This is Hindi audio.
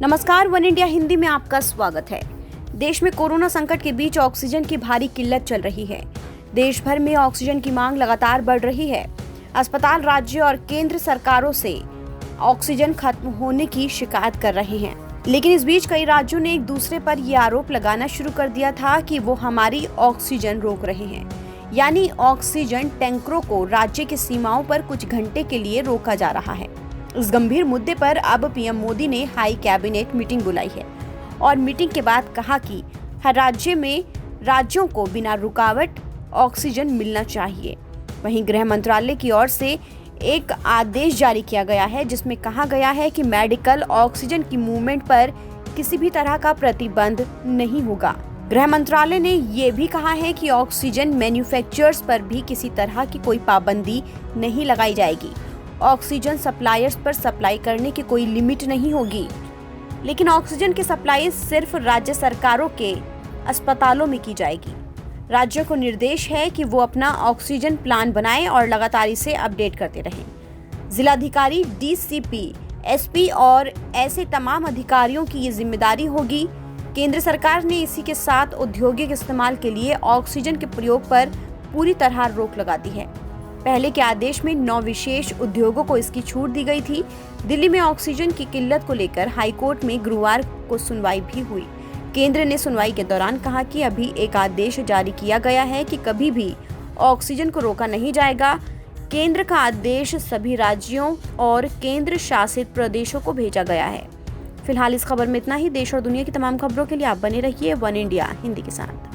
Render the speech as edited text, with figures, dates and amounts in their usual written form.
नमस्कार, वन इंडिया हिंदी में आपका स्वागत है। देश में कोरोना संकट के बीच ऑक्सीजन की भारी किल्लत चल रही है। देश भर में ऑक्सीजन की मांग लगातार बढ़ रही है। अस्पताल राज्य और केंद्र सरकारों से ऑक्सीजन खत्म होने की शिकायत कर रहे हैं, लेकिन इस बीच कई राज्यों ने एक दूसरे पर ये आरोप लगाना शुरू कर दिया था कि वो हमारी ऑक्सीजन रोक रहे हैं, यानी ऑक्सीजन टैंकरों को राज्य की सीमाओं पर कुछ घंटे के लिए रोका जा रहा है। इस गंभीर मुद्दे पर अब पीएम मोदी ने हाई कैबिनेट मीटिंग बुलाई है और मीटिंग के बाद कहा कि हर राज्यों को बिना रुकावट ऑक्सीजन मिलना चाहिए। वहीं गृह मंत्रालय की ओर से एक आदेश जारी किया गया है, जिसमें कहा गया है कि मेडिकल ऑक्सीजन की मूवमेंट पर किसी भी तरह का प्रतिबंध नहीं होगा। गृह मंत्रालय ने ये भी कहा है कि ऑक्सीजन मैन्युफैक्चरर्स पर भी किसी तरह की कोई पाबंदी नहीं लगाई जाएगी। ऑक्सीजन सप्लायर्स पर सप्लाई करने की कोई लिमिट नहीं होगी, लेकिन ऑक्सीजन की सप्लाई सिर्फ राज्य सरकारों के अस्पतालों में की जाएगी। राज्यों को निर्देश है कि वो अपना ऑक्सीजन प्लान बनाएं और लगातार इसे अपडेट करते रहें। जिलाधिकारी, डीसीपी, एसपी और ऐसे तमाम अधिकारियों की ये जिम्मेदारी होगी। केंद्र सरकार ने इसी के साथ औद्योगिक इस्तेमाल के लिए ऑक्सीजन के प्रयोग पर पूरी तरह रोक लगा दी है। पहले के आदेश में 9 विशेष उद्योगों को इसकी छूट दी गई थी। दिल्ली में ऑक्सीजन की किल्लत को लेकर हाईकोर्ट में गुरुवार को सुनवाई भी हुई। केंद्र ने सुनवाई के दौरान कहा कि अभी एक आदेश जारी किया गया है कि कभी भी ऑक्सीजन को रोका नहीं जाएगा। केंद्र का आदेश सभी राज्यों और केंद्र शासित प्रदेशों को भेजा गया है। फिलहाल इस खबर में इतना ही। देश और दुनिया की तमाम खबरों के लिए आप बने रहिए वन इंडिया हिंदी के साथ।